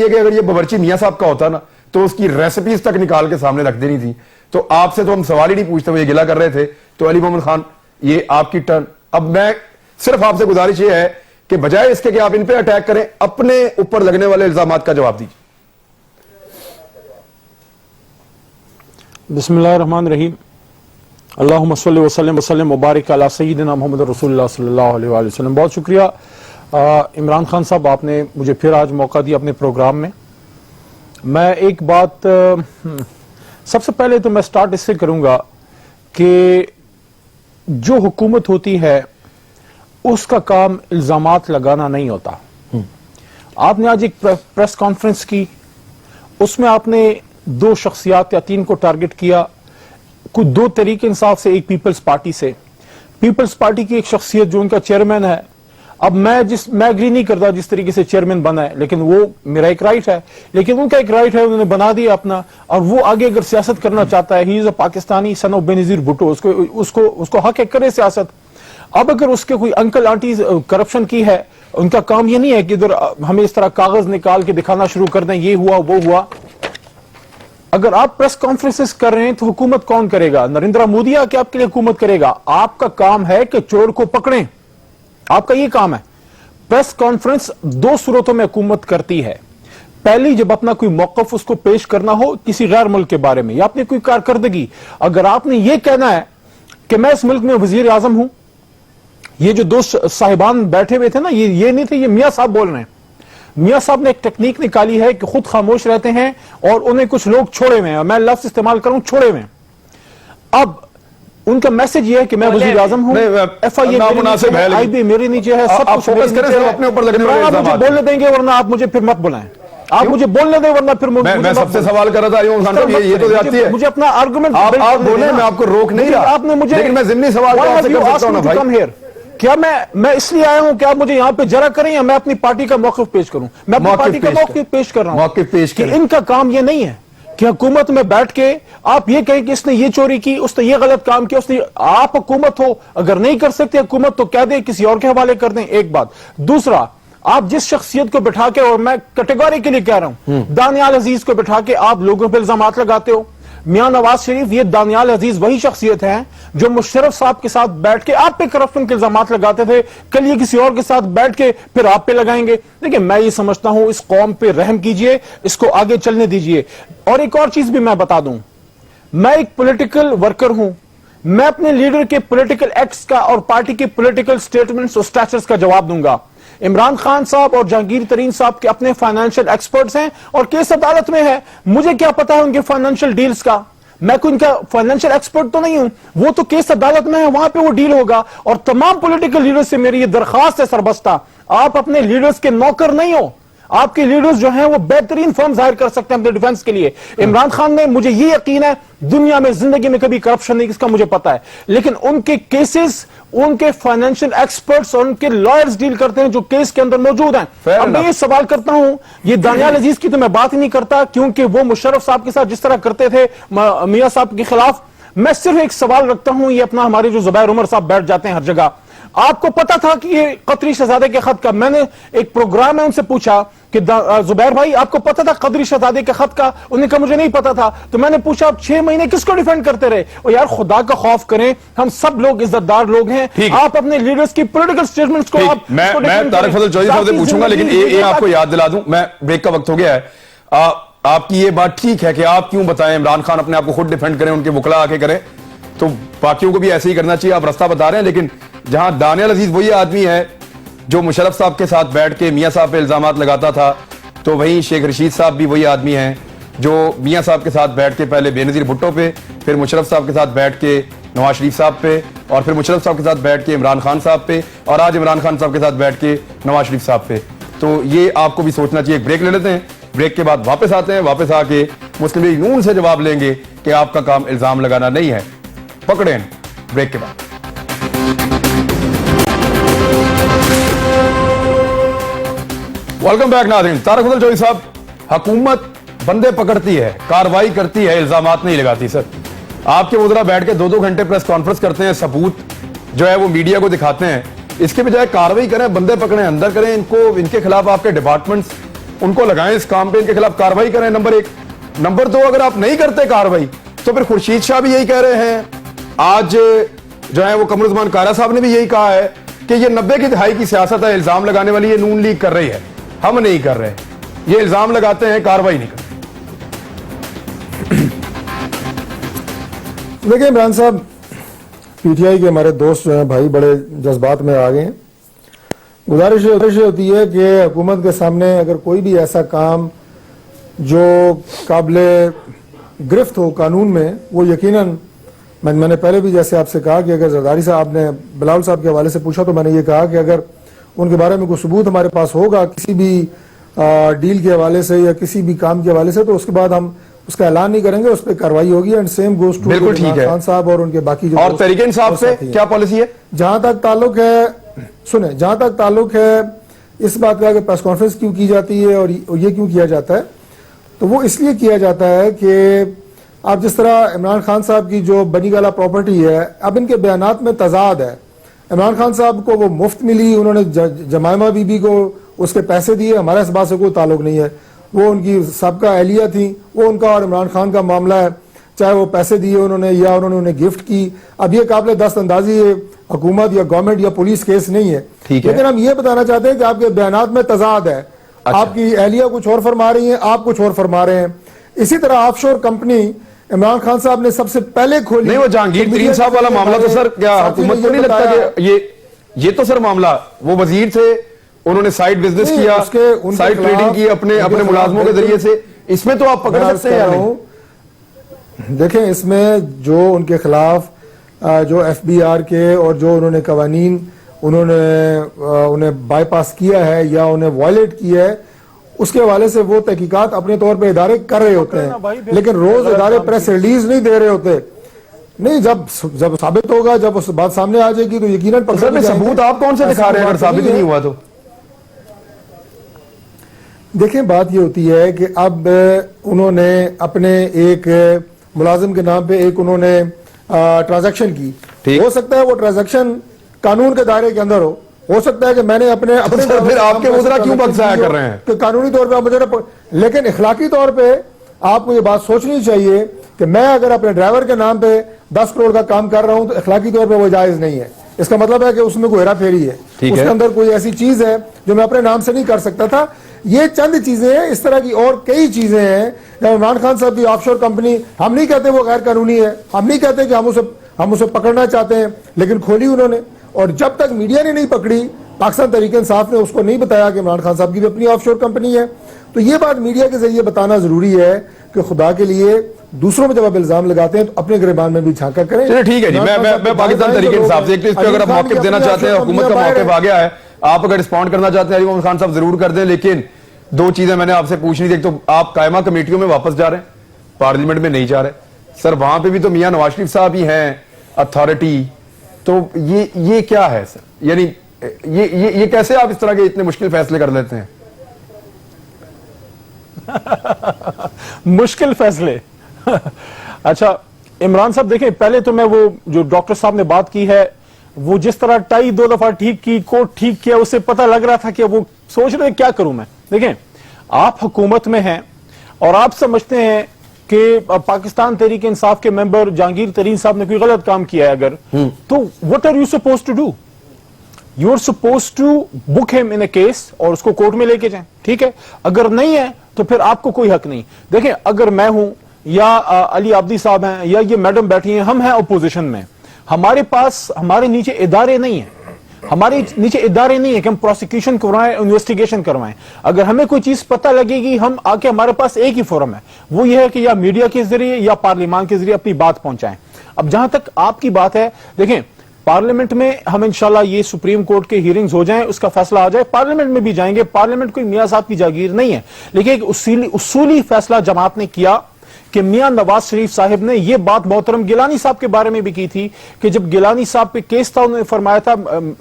कि अगर ये बावर्ची मियां साहब का होता ना तो उसकी रेसिपीज तक निकाल के सामने रख देनी थी। तो आपसे तो हम सवाल ही नहीं पूछते, वो ये गिला कर रहे थे। तो अली मोहम्मद खान, ये आपकी टर्न। अब मैं सिर्फ आपसे गुजारिश ये है कि बजाय इसके कि आप इन पे अटैक करें, अपने ऊपर लगने वाले इल्जामात का जवाब दीजिए। बिस्मिल्लाहिर्रहमानिर्रहीम, अल्लाहुम्मा सल्लि व सल्लिम व सल्लिम व बारिक अला सय्यिदिना मुहम्मद रसूलुल्लाह सल्लल्लाहु अलैहि वसल्लम। बहुत शुक्रिया इमरान खान साहब, आपने मुझे फिर आज मौका दिया अपने प्रोग्राम में। मैं एक बात सबसे पहले तो मैं स्टार्ट इससे करूंगा कि जो हुकूमत होती है उसका काम इल्जामात लगाना नहीं होता। आपने आज एक प्रेस कॉन्फ्रेंस की, उसमें आपने 2 शख्सियात या 3 को टारगेट किया, कुछ 2 तरीके इंसाफ से, एक पीपल्स पार्टी से। पीपल्स पार्टी की एक शख्सियत जो उनका चेयरमैन है, अब मैं एग्री नहीं करता जिस तरीके से चेयरमैन बना है, लेकिन वो मेरा एक राइट है, लेकिन उनका एक राइट है, उन्होंने बना दिया अपना, और वो आगे अगर सियासत करना चाहता है, he is a Pakistani son of Benazir Bhutto, उसको हक है करे सियासत। अब अगर उसके कोई अंकल आंटी करप्शन की है, उनका काम ये नहीं है कि इधर हमें इस तरह कागज निकाल के दिखाना शुरू कर दें, ये हुआ वो हुआ। अगर आप प्रेस कॉन्फ्रेंसेस कर रहे हैं तो हुकूमत कौन करेगा? नरेंद्र मोदी आके आपके लिए हुकूमत करेगा? आपका काम है कि चोर को पकड़ें, आपका ये काम है। प्रेस कॉन्फ्रेंस 2 सूरतों में हुकूमत करती है। पहली, जब अपना कोई मौकफ उसको पेश करना हो किसी गैर मुल्क के बारे में, या अपनी कोई कारकर्दगी, अगर आपने ये कहना है कि मैं इस मुल्क में वजीर आजम हूं, ये जो 2 साहिबान बैठे हुए थे ना, ये नहीं थे, ये मियां साहब बोल रहे हैं, میاں صاحب نے ایک ٹیکنیک نکالی ہے کہ خود خاموش رہتے ہیں اور انہیں کچھ لوگ چھوڑے ہوئے ہیں, میں لفظ استعمال کروں چھوڑے ہوئے ہیں. اب ان کا میسج یہ ہے کہ میں وزیر اعظم ہوں, ایف آئی اے میرے نیچے ہے, سب کچھ فوکس کریں صرف اپنے اوپر لگنے والے آپ مجھے بولنے دیں گے ورنہ آپ مجھے پھر مت بلائیں, آپ مجھے بولنے دیں ورنہ پھر میں سب سے سوال کر رہا تھا عمران خان صاحب, یہ تو زیادتی ہے, مجھے اپنا آرگومنٹ آپ بولیں, میں آپ کو روک نہیں رہا, آپ نے مجھے, لیکن میں ضمنی سوال آپ سے کر سکتا ہوں نا بھائی. کیا میں اس لیے آیا ہوں کہ آپ مجھے یہاں پہ جرا کریں یا میں اپنی پارٹی کا موقف پیش کروں؟ میں اپنی پارٹی کا موقف پیش کر رہا ہوں. موقف پیش کہ کریں. ان کا کام یہ نہیں ہے کہ حکومت میں بیٹھ کے آپ یہ کہیں کہ اس نے یہ چوری کی, اس نے یہ غلط کام کیا, اس نے, آپ حکومت ہو, اگر نہیں کر سکتے حکومت تو کہہ دیں کسی اور کے حوالے کر دیں, ایک بات. دوسرا, آپ جس شخصیت کو بٹھا کے, اور میں کیٹیگوری کے لیے کہہ رہا ہوں, دانیال عزیز کو بٹھا کے آپ لوگوں پہ الزامات لگاتے ہو. میاں نواز شریف, یہ دانیال عزیز وہی شخصیت ہیں جو مشرف صاحب کے ساتھ بیٹھ کے آپ پہ کرپشن کے الزامات لگاتے تھے, کل یہ کسی اور کے ساتھ بیٹھ کے پھر آپ پہ لگائیں گے. لیکن میں یہ سمجھتا ہوں اس قوم پہ رحم کیجئے, اس کو آگے چلنے دیجئے. اور ایک اور چیز بھی میں بتا دوں, میں ایک پولیٹیکل ورکر ہوں, میں اپنے لیڈر کے پولیٹیکل ایکٹس کا اور پارٹی کے پولیٹیکل سٹیٹمنٹس اور سٹیچرز کا جواب دوں گا. عمران خان صاحب اور جہانگیر ترین صاحب کے اپنے فائنینشل ایکسپرٹس ہیں اور کیس عدالت میں ہے, مجھے کیا پتا ہے ان کے فائنینشل ڈیلز کا, میں کوئی ان کا فائنینشل ایکسپرٹ تو نہیں ہوں, وہ تو کیس عدالت میں ہے, وہاں پہ وہ ڈیل ہوگا. اور تمام پولیٹیکل لیڈرز سے میری یہ درخواست ہے سربستہ, آپ اپنے لیڈرز کے نوکر نہیں ہو, آپ کے لیڈرز جو ہیں وہ بہترین فرم ظاہر کر سکتے ہیں اپنے ڈیفنس کے لیے. عمران خان نے, مجھے یہ یقین ہے دنیا میں زندگی میں کبھی کرپشن نہیں, اس کا مجھے پتا ہے, لیکن ان کے کیسز, ان کے فائنینشل ایکسپرٹس اور ان کے لائرز ڈیل کرتے ہیں جو کیس کے اندر موجود ہیں. اب میں یہ سوال کرتا ہوں, یہ دانیال عزیز کی تو میں بات ہی نہیں کرتا کیونکہ وہ مشرف صاحب کے ساتھ جس طرح کرتے تھے میاں صاحب کے خلاف, میں صرف ایک سوال رکھتا ہوں, یہ اپنا ہمارے جو زبیر عمر صاحب بیٹھ جاتے ہیں ہر جگہ, آپ کو پتا تھا کہ یہ قطری شہزادے کے خط کا, میں نے ایک پروگرام میں ان سے پوچھا کہ زبیر بھائی آپ کو پتا تھا قطری شہزادے کے خط کا؟ انہوں نے کہا مجھے نہیں پتا تھا. تو میں نے پوچھا آپ 6 مہینے کس کو ڈیفینڈ کرتے رہے؟ اور یار خدا کا خوف کریں, ہم سب لوگ عزت دار لوگ ہیں, آپ اپنے لیڈرز کی پولیٹیکل سٹیٹمنٹس کو آپ, میں طارق فضل چودھری صاحب سے پوچھوں گا, لیکن یہ آپ کو یاد دلا دوں, میں بریک کا وقت ہو گیا ہے. آپ کی یہ بات ٹھیک ہے کہ آپ کیوں بتائیں عمران خان اپنے آپ کو خود ڈیفینڈ کریں, ان کے وکلا آ کے کریں, تو باقیوں کو بھی ایسے ہی کرنا چاہیے, آپ رستہ بتا رہے ہیں. لیکن جہاں دانیال عزیز وہی آدمی ہے جو مشرف صاحب کے ساتھ بیٹھ کے میاں صاحب پہ الزامات لگاتا تھا, تو وہیں شیخ رشید صاحب بھی وہی آدمی ہیں جو میاں صاحب کے ساتھ بیٹھ کے پہلے بے نظیر بھٹو پہ, پھر مشرف صاحب کے ساتھ بیٹھ کے نواز شریف صاحب پہ, اور پھر مشرف صاحب کے ساتھ بیٹھ کے عمران خان صاحب پہ, اور آج عمران خان صاحب کے ساتھ بیٹھ کے نواز شریف صاحب پہ. تو یہ آپ کو بھی سوچنا چاہیے. ایک بریک لے لیتے ہیں, بریک کے بعد واپس آتے ہیں, واپس آ کے مسلم لیگ نون سے جواب لیں گے کہ آپ کا کام الزام لگانا نہیں ہے. پکڑیں بریک کے بعد. ویلکم بیک ناظرین. طارق فضل چودھری صاحب, حکومت بندے پکڑتی ہے, کاروائی کرتی ہے, الزامات نہیں لگاتی. سر آپ کے وزراء بیٹھ کے 2-2 گھنٹے پریس کانفرنس کرتے ہیں, ثبوت جو ہے وہ میڈیا کو دکھاتے ہیں, اس کے بجائے کاروائی کریں, بندے پکڑیں, اندر کریں ان کو, ان کے خلاف آپ کے ڈپارٹمنٹس ان کو لگائیں اس کام پہ, ان کے خلاف کاروائی کریں. نمبر 1. نمبر 2, اگر آپ نہیں کرتے کاروائی تو پھر خورشید شاہ بھی یہی کہہ رہے ہیں, آج جو ہے وہ قمر الزمان کارا صاحب نے بھی یہی کہا ہے کہ یہ 90 کی دہائی کی سیاست ہے, الزام لگانے والی یہ نون لیگ کر رہی ہے, ہم نہیں کر رہے. یہ الزام لگاتے ہیں, کاروائی نہیں کرتے. دیکھیں عمران صاحب, پی ٹی آئی کے ہمارے دوست جو ہیں بھائی بڑے جذبات میں آ گئے ہیں. گزارش ہوتی ہے کہ حکومت کے سامنے اگر کوئی بھی ایسا کام جو قابل گرفت ہو قانون میں, وہ یقیناً میں نے پہلے بھی جیسے آپ سے کہا کہ اگر زرداری صاحب نے بلاول صاحب کے حوالے سے پوچھا تو میں نے یہ کہا کہ اگر ان کے بارے میں کوئی ثبوت ہمارے پاس ہوگا کسی بھی ڈیل کے حوالے سے یا کسی بھی کام کے حوالے سے, تو اس کے بعد ہم اس کا اعلان نہیں کریں گے, اس پہ کاروائی ہوگی. And same goes to Imran Khan صاحب اور ان کے باقی جو. اور تحریک انصاف سے کیا پالیسی ہے؟ جہاں تک تعلق ہے, سنیں, جہاں تک تعلق ہے اس بات کا کہ پریس کانفرنس کیوں کی جاتی ہے اور یہ کیوں کیا جاتا ہے, تو وہ اس لیے کیا جاتا ہے کہ آپ جس طرح عمران خان صاحب کی جو بنی گالا پراپرٹی ہے, اب ان کے بیانات میں تضاد ہے. عمران خان صاحب کو وہ مفت ملی, انہوں نے جمائمہ بی بی کو اس کے پیسے دیے, ہمارے اس بات سے کوئی تعلق نہیں ہے. وہ ان کی سابقہ اہلیہ تھیں, وہ ان کا اور عمران خان کا معاملہ ہے, چاہے وہ پیسے دیے انہوں نے یا انہوں نے انہیں گفٹ کی. اب یہ قابل دست اندازی حکومت یا گورنمنٹ یا پولیس کیس نہیں ہے, لیکن ہم یہ بتانا چاہتے ہیں کہ آپ کے بیانات میں تضاد ہے. آپ کی اہلیہ کچھ اور فرما رہی ہیں, آپ کچھ اور فرما رہے ہیں. اسی طرح آف شور کمپنی عمران خان صاحب نے سب سے پہلے کھولی. نہیں, وہ جہانگیر ترین صاحب والا معاملہ تو سر کیا حکومت کو نہیں لگتا کہ یہ تو سر معاملہ وہ وزیر تھے, उन्होंने साइड बिजनेस नहीं, किया, उनके साइड खिलाफ- ट्रेडिंग की अपने उनके मुलाजमों के खिलाफ जरिए से, इसमें तो आप पकड़ मैं सकते हैं या कह रहा नहीं? हूं, देखें इसमें जो उनके खिलाफ जो एफबीआर के और जो उन्होंने कवानीन उन्हें बाईपास किया है या उन्हें वायलेट किया है, उसके हवाले से वो तहकीकात अपने तौर पे इदारे कर रहे होते हैं, लेकिन रोज इदारे प्रेस रिलीज नहीं दे रहे होते। नहीं, जब साबित होगा, जब उस बात सामने आ जाएगी तो यकीनन पकड़े सर में जाएंगे। सबूत आप कौन से दिखा रहे हैं अगर साबित ही नहीं हुआ तो? देखें बात ये होती है कि अब उन्होंने अपने एक मुलाजिम के नाम पे एक उन्होंने ट्रांजैक्शन की, ठीक। हो सकता है वो ट्रांजैक्शन कानून के दायरे के अंदर हो सकता है कि मैंने अपने सर, फिर आपके मुद्रा क्यों बख्शाया कर रहे हैं? कि कानूनी तौर पे आप मुझे लेकिन इखलाकी तौर पे आपको ये बात सोचनी चाहिए कि मैं अगर अपने ड्राइवर के नाम पे 10 करोड़ का काम कर रहा हूं तो इखलाकी तौर पे वो जायज नहीं है। इसका मतलब है कि उसमें कोई हेरा फेरी है, उसके अंदर कोई ऐसी चीज है जो मैं अपने नाम से नहीं कर सकता था। ये चंद चीजें हैं, इस तरह की और कई चीजें हैं। इमरान खान साहब की ऑफशोर कंपनी, हम नहीं कहते वो गैर कानूनी है, हम नहीं कहते कि हम उसे पकड़ना चाहते हैं, लेकिन खोली उन्होंने। और जब तक मीडिया ने नहीं पकड़ी, पाकिस्तान तहरीक इंसाफ ने उसको नहीं बताया कि इमरान खान साहब की भी अपनी ऑफशोर कंपनी है। तो ये बात मीडिया के जरिए बताना जरूरी है कि खुदा के लिए दूसरों में जब आप इल्जाम लगाते हैं तो अपने गिरबान में भी झांका करें। चलिए ठीक है जी, मैं पाकिस्तान तहरीक इंसाफ से इस पे अगर आप मौक़िफ़ देना चाहते हैं, हुकूमत का मौक़िफ़ आ गया है, आप अगर रिस्पॉन्ड करना चाहते हैं अली मोहम्मद खान साहब जरूर कर दें। लेकिन दो चीजें मैंने आपसे पूछनी थी। एक तो आप कायमा कमेटियों में वापस जा रहे हैं, पार्लियामेंट में नहीं जा रहे सर, वहां पे भी तो मियां नवाज शरीफ साहब ही हैं अथॉरिटी, तो ये क्या है सर? यानी ये कैसे आप इस तरह के इतने मुश्किल फैसले कर लेते हैं? मुश्किल फैसले अच्छा इमरान साहब देखें, पहले तो मैं वो जो डॉक्टर साहब ने बात की है, वो जिस तरह टाई 2 दफा ठीक की, कोट ठीक किया, उससे पता लग रहा था कि वो सोच रहे क्या करूं मैं। देखें, आप हुकूमत में हैं और आप समझते हैं कि पाकिस्तान तहरीक इंसाफ के मेंबर जहांगीर तरीन साहब ने कोई गलत काम किया है अगर, तो what are you suppose to do? You are suppose to book him in a case और उसको कोर्ट में लेके जाएं, ठीक है? अगर नहीं है तो फिर आपको कोई हक नहीं। देखें, अगर मैं हूं या अली आब्दी साहब हैं या ये मैडम बैठी हैं, हम हैं अपोजिशन में, हमारे पास हमारे नीचे इदारे नहीं है, हमारे नीचे इदारे नहीं है कि हम प्रोसिक्यूशन करवाएं, इन्वेस्टिगेशन करवाएं। अगर हमें कोई चीज पता लगेगी, हम आके, हमारे पास एक ही फोरम है, वो ये है कि या मीडिया के जरिए या पार्लियामान के जरिए अपनी बात पहुंचाएं। अब जहां तक आपकी बात है, देखें पार्लियामेंट में हम इंशाल्लाह ये सुप्रीम कोर्ट के हियरिंग्स हो जाएं, उसका फैसला आ जाए, पार्लियामेंट में भी जाएंगे। पार्लियामेंट कोई मियां साहब की जागीर नहीं है, लेकिन एक उसूली फैसला जमात ने किया कि मियां नवाज शरीफ साहब ने ये बात मोहतरम गिलानी साहब के बारे में भी की थी कि जब गिलानी साहब पे केस था, उन्होंने फरमाया था,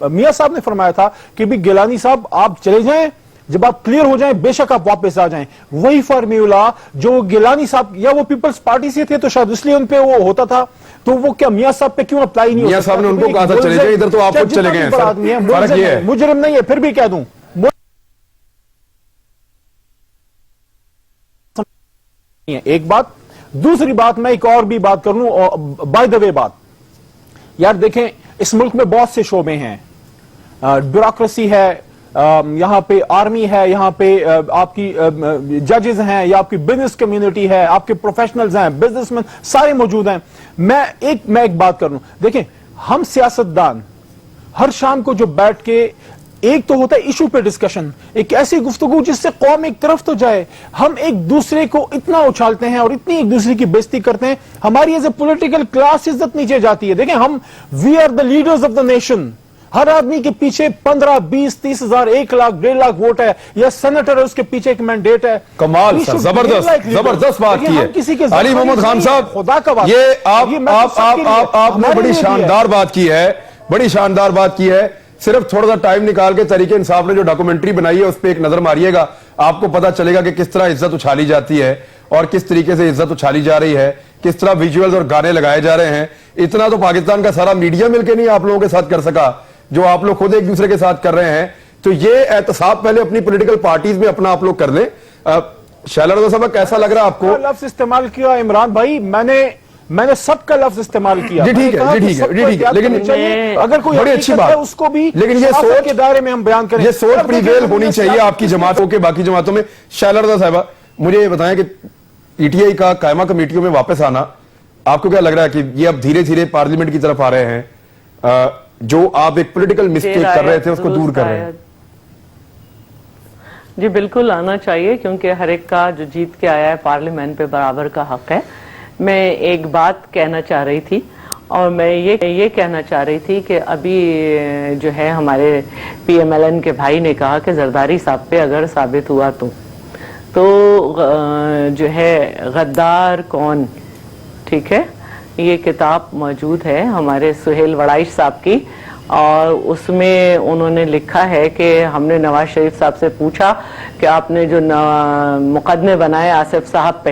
मियां साहब ने फरमाया था कि भी गिलानी साहब आप चले जाएं, जब आप क्लियर हो जाएं बेशक आप वापस आ जाएं। वही फार्मूला जो गिलानी साहब या वो पीपल्स पार्टी से थे तो शायद इसलिए उन पे वो होता था, तो वो क्या मियां साहब पे क्यों अप्लाई नहीं? मियां साहब ने उनको कहा था चले जाइए, इधर तो आप खुद चले गए हैं सर, फर्क ये है। मुजरिम नहीं है, फिर भी कह दूं एक बात। दूसरी बात, मैं एक और भी बात कर लूं, बाय द वे बात, यार देखें इस मुल्क में बहुत से शोबे हैं, ब्यूरोक्रेसी है, यहां पे आर्मी है, यहां पे आपकी जजेस हैं, या आपकी बिजनेस कम्युनिटी है, आपके प्रोफेशनल्स हैं, बिजनेसमैन सारे मौजूद हैं। मैं एक बात कर लूं, देखें हम सियासतदान हर शाम को जो बैठ के, एक तो होता है इशू पे डिस्कशन, एक ऐसी गुफ्तगू जिससे कौम एक तरफ तो जाए, हम एक दूसरे को इतना उछालते हैं और इतनी एक दूसरे की बेइज्जती करते हैं, हमारी एज ए पॉलिटिकल क्लास इज्जत नीचे जाती है। देखें हम, we are the leaders of the nation, हर आदमी के पीछे 15, 20, 30 हजार, 1 लाख, 1.5 लाख वोट है, या सेनेटर है उसके पीछे एक मैंडेट है। कमाल सर, जबरदस्त बात की है अली मोहम्मद खान साहब, खुदा का बात, ये आपने बड़ी शानदार बात की है, बड़ी शानदार बात की है। सिर्फ थोड़ा सा टाइम निकाल के तहरीक इंसाफ ने जो डॉक्यूमेंट्री बनाई है उस पर एक नजर मारिएगा, आपको पता चलेगा कि किस तरह इज्जत उछाली जाती है और किस तरीके से इज्जत उछाली जा रही है, किस तरह विजुअल्स और गाने लगाए जा रहे हैं। इतना तो पाकिस्तान का सारा मीडिया मिलकर नहीं आप लोगों के साथ कर सका जो आप लोग खुद एक दूसरे के साथ कर रहे हैं। तो ये एहतसाब पहले अपनी पॉलिटिकल पार्टीज में अपना आप लोग कर लें। शैला रज़ा साहब, कैसा लग रहा है आपको? लफ्ज इस्तेमाल किया इमरान भाई, मैंने सबका लफ्ज इस्तेमाल किया। जी ठीक है, जी ठीक है, जी ठीक है, लेकिन अगर कोई बड़ी अच्छी बात, उसको भी, लेकिन ये सोच के दायरे में हम बयान करें, ये सोच प्रिवेल होनी चाहिए आपकी जमातों के, बाकी जमातों में। शैला रज़ा साहिबा, मुझे ये बताएं कि पीटीआई का कायमा कमेटियों में वापस आना, आपको क्या लग रहा है कि ये अब धीरे धीरे पार्लियामेंट की तरफ आ रहे हैं, जो आप एक पॉलिटिकल मिस्टेक कर रहे थे उसको दूर कर रहे हैं? जी बिल्कुल आना चाहिए, क्योंकि हर एक का जो जीत के आया है पार्लियामेंट पे बराबर का हक है। मैं एक बात कहना चाह रही थी, और मैं ये कहना चाह रही थी कि अभी जो है हमारे PMLN के भाई ने कहा कि जरदारी साहब पे अगर साबित हुआ तो जो है गद्दार कौन, ठीक है, ये किताब मौजूद है हमारे सुहेल वड़ाइश साहब की, और उसमें उन्होंने लिखा है कि हमने नवाज शरीफ साहब से पूछा कि आपने जो मुकदमे बनाए आसिफ साहब पे,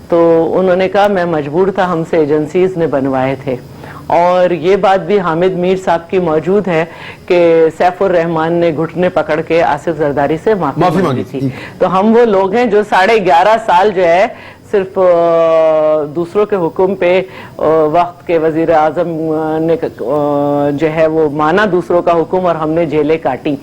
तो उन्होंने कहा मैं मजबूर था, हमसे एजेंसीज ने बनवाए थे। और ये बात भी हामिद मीर साहब की मौजूद है कि सैफुर रहमान ने घुटने पकड़ के आसिफ जरदारी से माफी मांगी थी। तो हम वो लोग हैं जो 11.5 साल जो है सिर्फ दूसरों के हुक्म पे वक्त के वजीर आजम ने जो है वो माना दूसरों का हुक्म, और हमने जेलें काटी।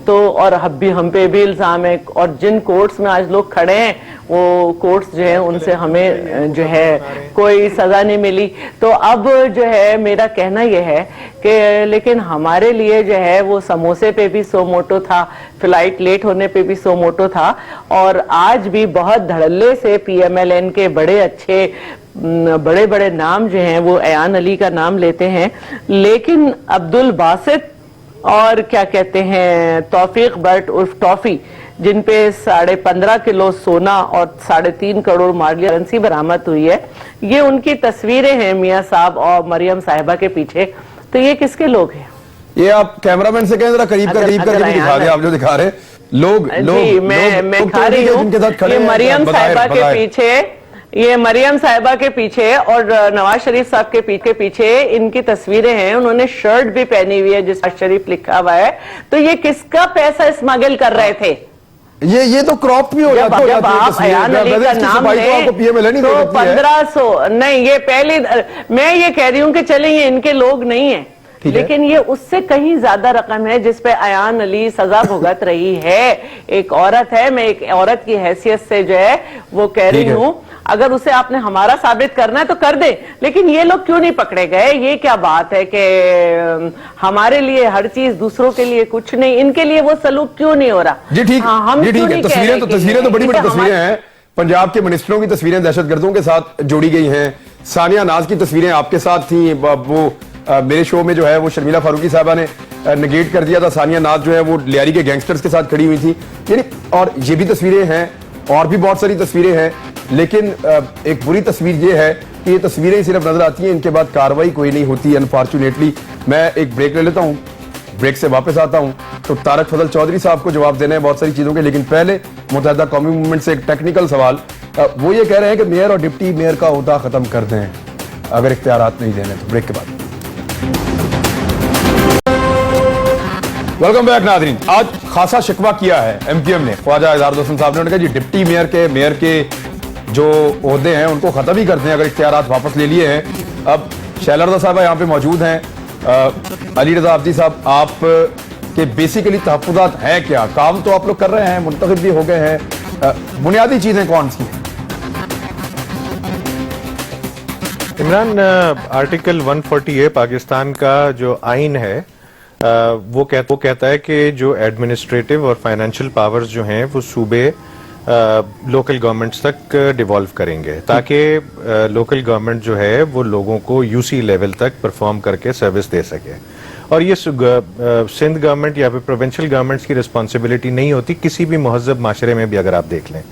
तो और हम पे भी इल्जाम है, और जिन कोर्ट्स में आज लोग खड़े हैं वो कोर्ट्स जो है उनसे हमें जो है कोई सजा नहीं मिली। तो अब जो है मेरा कहना यह है कि लेकिन हमारे लिए जो है वो समोसे पे भी सो मोटो था, फ्लाइट लेट होने पे भी सो मोटो था, और आज भी बहुत धड़ल्ले से PMLN के बड़े अच्छे बड़े बड़े नाम जो हैं वो अयान अली का नाम लेते हैं, लेकिन अब्दुल बासित और क्या कहते हैं तौफीक बट उर्फ टॉफी, जिन पे 15.5 किलो सोना और 3.5 करोड़ मालिया करेंसी बरामद हुई है, ये उनकी तस्वीरें हैं मियां साहब और मरियम साहिबा के पीछे। तो ये किसके लोग हैं? ये आप कैमरामैन से कहें जरा करीब कर दिखा दे, आप जो दिखा रहे लोग जी, मैं खा रही हूँ। ये मरियम साहिबा के पीछे, ये मरियम साहिबा के पीछे और नवाज शरीफ साहब के पीछे इनकी तस्वीरें हैं। उन्होंने शर्ट भी पहनी हुई है जिस पर शरीफ लिखा हुआ है। तो ये किसका पैसा स्मगल कर रहे थे? ये तो क्रॉप भी हो जाता है। जब आप अयान अली का नाम लें तो 1500 नहीं, ये पहले मैं ये कह रही हूँ कि चले ये इनके लोग नहीं है, लेकिन ये उससे कहीं ज्यादा रकम है जिस पे अयान अली सजा भुगत रही है। एक औरत है, मैं एक औरत की हैसियत से जो है वो कह रही हूँ, अगर उसे आपने हमारा साबित करना है तो कर दे, लेकिन ये लोग क्यों नहीं पकड़े गए? ये क्या बात है कि हमारे लिए हर चीज, दूसरों के लिए कुछ नहीं, इनके लिए वो सलूक क्यों नहीं हो रहा? जी ठीक, हम जी ठीक है। तस्वीरें तो बड़ी बड़ी तस्वीरें हैं। पंजाब के मिनिस्टरों की तस्वीरें दहशतगर्दों के साथ जोड़ी गई हैं। सानिया नाज की तस्वीरें आपके साथ थी, वो मेरे शो में जो है वो शर्मिला फारूकी साहबा ने नेगेट कर दिया था। सानिया नाज जो है वो लियारी के गैंगस्टर्स के साथ खड़ी हुई थी, यानी, और ये भी तस्वीरें हैं और भी बहुत सारी तस्वीरें हैं। लेकिन एक बुरी तस्वीर ये है कि ये तस्वीरें सिर्फ नजर आती हैं, इनके बाद कार्रवाई कोई नहीं होती। अनफॉर्चुनेटली मैं एक ब्रेक ले लेता हूं, ब्रेक से वापस आता हूं तो तारक फजल चौधरी साहब को जवाब देना है बहुत सारी चीजों के। लेकिन पहले मुत्तहिदा कौमी मूवमेंट से एक टेक्निकल सवाल, वो ये कह रहे हैं कि मेयर और डिप्टी मेयर का ओहदा खत्म कर दें अगर इख्तियारात नहीं देने तो। ब्रेक के बाद वेलकम बैक नाज़रीन। आज खासा शिकवा किया है MPM ने, ख्वाजा इज़हारुल हसन साहब ने। उन्होंने कहा जी डिप्टी मेयर के जो ओहदे हैं उनको खत्म ही कर दें अगर इख्तियारात वापस ले लिए हैं। अब शैला रज़ा साहब यहाँ पे मौजूद हैं। अली रज़ा अब्दी साहब, आप के बेसिकली तहफ़्फ़ुज़ात हैं क्या? काम तो आप लोग कर रहे हैं, मुंतखब भी हो गए हैं, बुनियादी चीजें कौन सी हैं? इमरान, आर्टिकल 140A पाकिस्तान का जो आइन है वो कहता है कि जो एडमिनिस्ट्रेटिव और फाइनेंशियल पावर्स जो हैं वो सूबे लोकल गवर्नमेंट्स तक डिवॉल्व करेंगे ताकि लोकल गवर्नमेंट जो है वो लोगों को UC लेवल तक परफॉर्म करके सर्विस दे सके। और ये सिंध गवर्नमेंट या फिर प्रोविंशियल गवर्नमेंट्स की रिस्पॉन्सिबिलिटी नहीं होती किसी भी महज़ब माशरे में भी। अगर आप देख लें,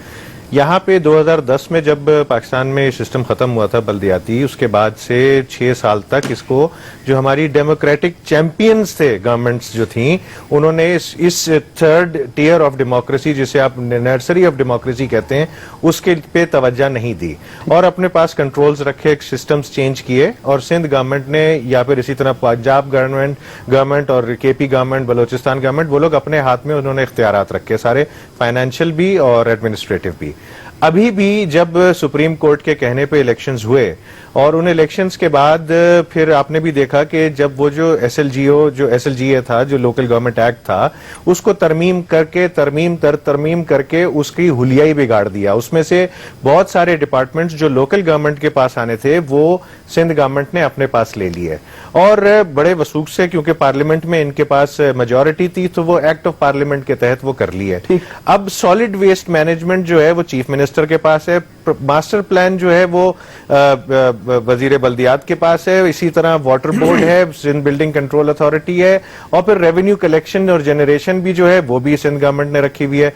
यहाँ पे 2010 में जब पाकिस्तान में सिस्टम खत्म हुआ था बल्दियाती, उसके बाद से 6 साल तक इसको जो हमारी डेमोक्रेटिक चैंपियंस थे गवर्नमेंट्स जो थी, उन्होंने इस थर्ड टियर ऑफ डेमोक्रेसी जिसे आप नर्सरी ऑफ डेमोक्रेसी कहते हैं उसके पे तवज्जो नहीं दी और अपने पास कंट्रोल्स रखे, सिस्टम्स चेंज किए। और सिंध गवर्नमेंट ने या फिर इसी तरह पंजाब गवर्नमेंट और KP गवर्नमेंट, बलोचिस्तान गवर्नमेंट, वो लोग अपने हाथ में उन्होंने इख्तियारात रखे सारे, फाइनेंशियल भी और एडमिनिस्ट्रेटिव भी। अभी भी जब सुप्रीम कोर्ट के कहने पे इलेक्शंस हुए और उन इलेक्शंस के बाद फिर आपने भी देखा कि जब वो जो SLGA था, जो लोकल गवर्नमेंट एक्ट था, उसको तरमीम करके उसकी हुलियाई बिगाड़ दिया। उसमें से बहुत सारे डिपार्टमेंट्स जो लोकल गवर्नमेंट के पास आने थे वो सिंध गवर्नमेंट ने अपने पास ले लिए और बड़े वसूख से, क्योंकि पार्लियामेंट में इनके पास मेजॉरिटी थी, तो वो एक्ट ऑफ पार्लियामेंट के तहत वो कर लिए। अब सॉलिड वेस्ट मैनेजमेंट जो है वो चीफ मिनिस्टर के पास है, मास्टर प्लान जो है वो वजीर बल्दियात के पास है, इसी तरह वाटर बोर्ड है, सिंध बिल्डिंग कंट्रोल अथॉरिटी है, और फिर रेवेन्यू कलेक्शन और जनरेशन भी जो है वो भी सिंध गवर्नमेंट ने रखी हुई है।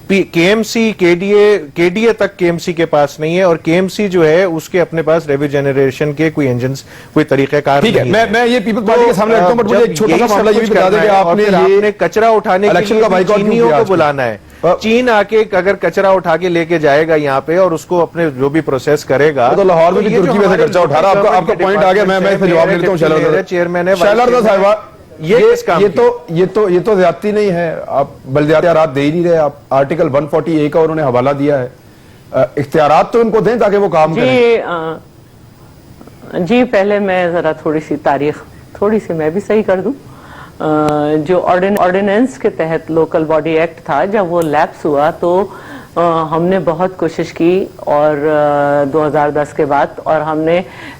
KMC, KDA तक KMC के पास नहीं है, और KMC जो है उसके अपने पास रेवेन्यू जनरेशन के कोई इंजन, कोई तरीकाकार ठीक है। नहीं है। मैं ये पीपल्स पार्टी के सामने रखता हूं, बट मुझे एक छोटा सा मामला ये भी बता दें कि आपने कचरा उठाने के इलेक्शन लिए का बाइकआउट चीनियों को बुलाना है। चीन आके अगर कचरा उठा के लेके जाएगा यहाँ पे और उसको अपने जो भी प्रोसेस करेगा, तो लाहौर में भी तुर्की में से खर्चा उठा रहा। आपका पॉइंट आ गया, मैं इस पे जवाब देता हूँ। चेयरमैन है साहिबा, ये तो ज्यादती नहीं है, आप बल्दियात दे ही नहीं रहे। आप आर्टिकल 140A का उन्होंने हवाला दिया है, इख्तियारात तो उनको दें ताकि वो काम करें। जी पहले मैं जरा थोड़ी सी मैं भी सही कर दूं। जो ऑर्डिनेंस के तहत लोकल बॉडी एक्ट था, जब वो लैप्स हुआ तो हमने बहुत कोशिश की और 2010 के बाद, और हमने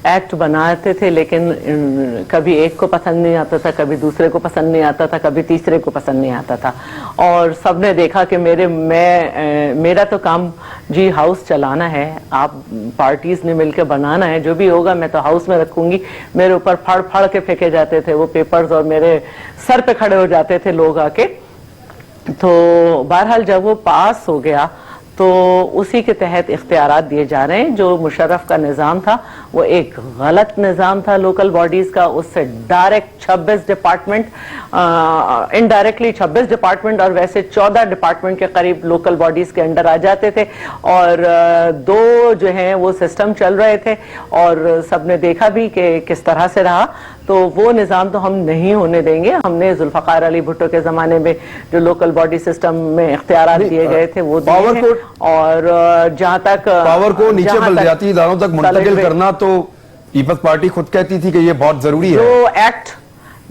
एक्ट बनाते थे, लेकिन कभी एक को पसंद नहीं आता था, कभी दूसरे को पसंद नहीं आता था, कभी तीसरे को पसंद नहीं आता था। और सबने देखा कि मेरा तो काम जी हाउस चलाना है, आप पार्टीज ने मिलकर बनाना है, जो भी होगा मैं तो हाउस में रखूंगी। मेरे ऊपर फड़ के फेंके जाते थे वो पेपर्स और मेरे सर पे खड़े हो जाते थे लोग आके। तो बहरहाल जब वो पास हो गया तो उसी के तहत इख्तियारात दिए जा रहे हैं। जो मुशर्रफ का निज़ाम था वो एक गलत निज़ाम था लोकल बॉडीज का, उससे डायरेक्ट 26 डिपार्टमेंट, इनडायरेक्टली 26 डिपार्टमेंट और वैसे 14 डिपार्टमेंट के करीब लोकल बॉडीज के अंडर आ जाते थे, और 2 जो हैं वो सिस्टम चल रहे थे, और सबने देखा भी कि किस तरह से रहा। तो वो निज़ाम तो हम नहीं होने देंगे। हमने जुल्फ़िकार अली भुट्टो के ज़माने में जो लोकल बॉडी सिस्टम में इख्तियारात दिए गए थे वो दिए हैं, और जहाँ तक पावर को नीचे बल्दियाती इदारों तक मुंतकिल करना तो पीपल्स पार्टी खुद कहती थी कि ये बहुत जरूरी है।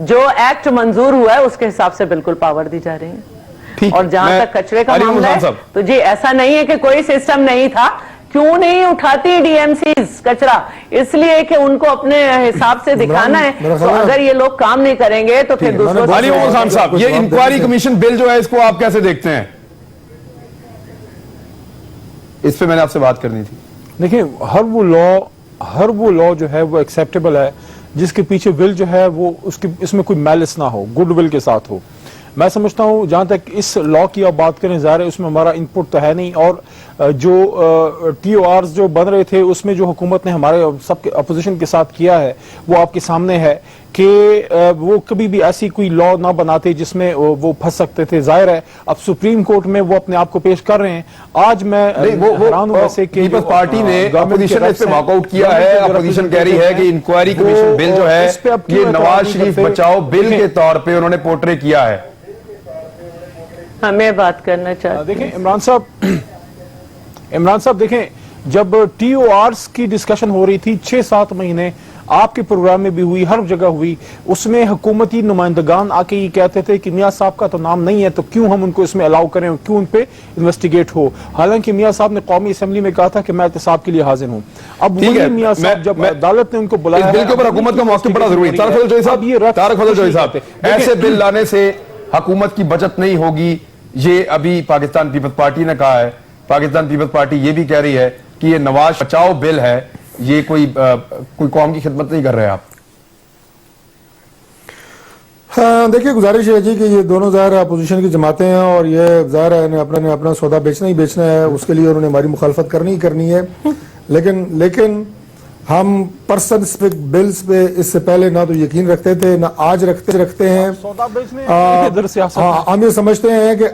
जो एक्ट मंजूर हुआ है उसके हिसाब से बिल्कुल पावर दी जा रही है। और जहाँ तक कचरे का मामला है तो जी ऐसा नहीं है कि कोई सिस्टम नहीं था। क्यों नहीं उठाती डीएमसीज कचरा? इसलिए कि उनको अपने हिसाब से दिखाना है। तो अगर ये लोग काम नहीं करेंगे तो फिर दूसरों अली मोहम्मद खान साहब, ये इंक्वायरी कमीशन बिल जो है इसको आप कैसे देखते हैं? इस पे मैंने आपसे बात करनी थी। देखिए, हर वो लॉ जो है वो एक्सेप्टेबल है जिसके पीछे विल जो है वो इसमें कोई मैलिस ना हो, गुड विल के साथ हो। मैं समझता हूं जहां तक इस लॉ की आप बात करें, ज़ाहिर है उसमें हमारा इनपुट तो है नहीं, और जो TORs जो बन रहे थे उसमें जो हुकूमत ने हमारे सबके अपोजिशन के साथ किया है वो आपके सामने है कि वो कभी भी ऐसी कोई लॉ ना बनाते जिसमें वो फंस सकते थे। जाहिर है अब सुप्रीम कोर्ट में वो अपने आप को पेश कर रहे हैं। आज मैं हैरान हूं वैसे कि पीपल्स पार्टी ने अपोजिशन ने इस पे वॉकआउट किया है। अपोजिशन कह रही है कि इंक्वायरी कमीशन बिल जो है ये नवाज शरीफ बचाओ बिल के तौर पे उन्होंने पोर्ट्रे किया है। हमें बात करना चाहिए। देखें इमरान साहब देखें, जब TORs की डिस्कशन हो रही थी 6-7 महीने आपके प्रोग्राम में भी हुई, हर जगह हुई, उसमें हुकूमती नुमाइंदगान आके ये कहते थे कि मियां साहब का तो नाम नहीं है तो क्यों हम उनको इसमें अलाउ करें, क्यों उन पे इन्वेस्टिगेट हो। हालांकि मियां साहब ने कौमी असेंबली में कहा था कि मैं एहतसाब के लिए हाजिर हूं। अब वही मियां साहब जब अदालत ने उनको बुलाया, बिल के ऊपर हुकूमत का मौक़िफ़ बड़ा जरूरी है। तारक फजल जोई साहब, ऐसे बिल लाने से हुकूमत की बचत नहीं होगी, ये अभी पाकिस्तान पीपल्स पार्टी ने कहा है। पाकिस्तान पीपल्स पार्टी ये भी कह रही है कि ये नवाज बचाओ बिल है, ये कोई कौम की खिदमत नहीं कर रहे आप। हाँ, देखिए गुजारिश है जी कि ये दोनों ज़ाहिर अपोजिशन की जमातें हैं और ये ज़ाहिर है अपना सौदा बेचना ही बेचना है, उसके लिए उन्होंने हमारी मुखालफत करनी ही करनी है। लेकिन हम पर्सन स्पेसिफिक बिल्स पे इससे पहले ना तो यकीन रखते थे ना आज रखते हैं। हम ये समझते हैं कि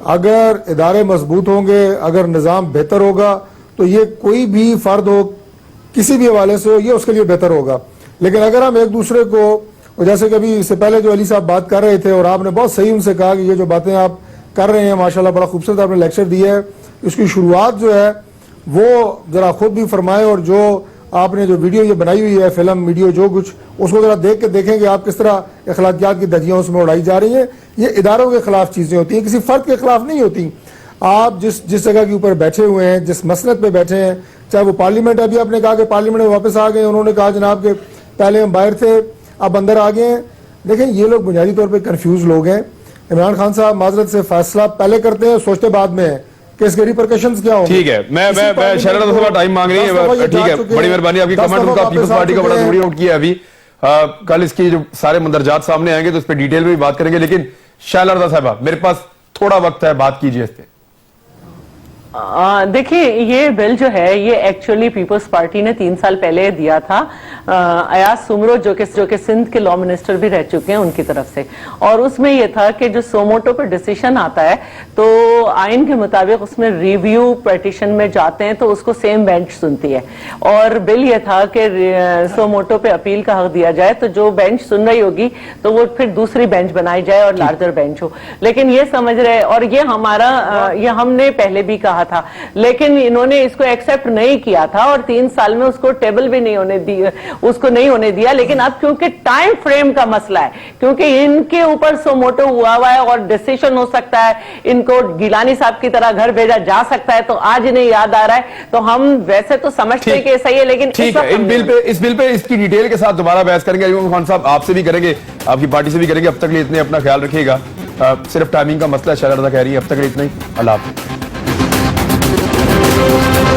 अगर इदारे मजबूत होंगे, अगर निज़ाम बेहतर होगा तो ये कोई भी फर्द हो किसी भी हवाले से हो ये उसके लिए बेहतर होगा। लेकिन अगर हम एक दूसरे को, जैसे कि अभी इससे पहले जो अली साहब बात कर रहे थे और आपने बहुत सही उनसे कहा कि ये जो बातें आप कर रहे हैं माशाल्लाह बड़ा खूबसूरत आपने लेक्चर दिया है, اس کی شروعات جو ہے وہ ذرا خود بھی فرمائیں, اور جو آپ نے جو ویڈیو یہ بنائی ہوئی ہے, فلم ویڈیو جو کچھ, اس کو ذرا دیکھ کے دیکھیں کہ آپ کس طرح اخلاقیات کی دھجیاں اس میں اڑائی جا رہی ہیں. یہ اداروں کے خلاف چیزیں ہوتی ہیں, کسی فرد کے خلاف نہیں ہوتی. آپ جس جگہ کے اوپر بیٹھے ہوئے ہیں, جس مسند پہ بیٹھے ہیں, چاہے وہ پارلیمنٹ ہے, ابھی آپ نے کہا کہ پارلیمنٹ میں واپس آ گئے, انہوں نے کہا جناب کہ پہلے ہم باہر تھے اب اندر آ گئے ہیں. دیکھیں یہ لوگ بنیادی طور پہ کنفیوز لوگ ہیں. عمران خان صاحب معذرت سے فیصلہ پہلے کرتے ہیں, سوچتے بعد میں ہیں کہ اس کے ریپرکشنز کیا ہوں گے. ٹھیک ہے, میں شہرت صاحب ٹائم مانگ رہی ہے, ٹھیک ہے, بڑی مہربانی آپ کی کمنٹ ان کا پیپلز پارٹی کا بڑا ضروری نوٹ کیا ہے. ابھی کل اس کی جو سارے مندرجات سامنے آئیں گے تو اس پہ ڈیٹیل میں بھی بات کریں گے, لیکن شہلا صاحبہ میرے پاس تھوڑا وقت ہے, بات کیجئے اس پہ. دیکھیے یہ بل جو ہے یہ ایکچولی پیپلز پارٹی نے 3 سال پہلے دیا تھا ایاز سمرو جو کہ سندھ کے لا منسٹر بھی رہ چکے ہیں ان کی طرف سے, اور اس میں یہ تھا کہ جو سوموٹو پہ ڈیسیشن آتا ہے تو آئین کے مطابق اس میں ریویو پیٹیشن میں جاتے ہیں تو اس کو سیم بینچ سنتی ہے, اور بل یہ تھا کہ سوموٹو پہ اپیل کا حق دیا جائے تو جو بینچ سن رہی ہوگی تو وہ پھر دوسری بینچ بنائی جائے اور لارجر بینچ ہو. لیکن یہ سمجھ رہے, اور یہ ہم نے پہلے بھی کہا تھا, لیکن انہوں نے اس کو ایکسپٹ نہیں کیا تھا اور 3 سال میں اس کو ٹیبل بھی نہیں ہونے دیا. لیکن اب کیونکہ ٹائم فریم کا مسئلہ ہے, کیونکہ ان کے اوپر سوموٹو ہوا ہے اور ڈیسیشن ہو سکتا ہے, ان کو گیلانی صاحب کی طرح گھر بھیجا جا سکتا ہے, تو آج انہیں یاد آ رہا ہے. تو ہم ویسے تو سمجھتے ہیں کہ صحیح ہے, لیکن ٹھیک ہے, اس بل پہ اس کی ڈیٹیل کے ساتھ دوبارہ بحث کریں گے. علی خان صاحب آپ سے بھی کریں گے, آپ کی پارٹی سے بھی کریں گے. اب تک لیے اتنے اپنا خیال رکھیے گا, صرف ٹائمنگ کا مسئلہ ہے, شہلا رضا کہہ رہی ہے. اب تک لیے اتنا ہی, اللہ حافظ.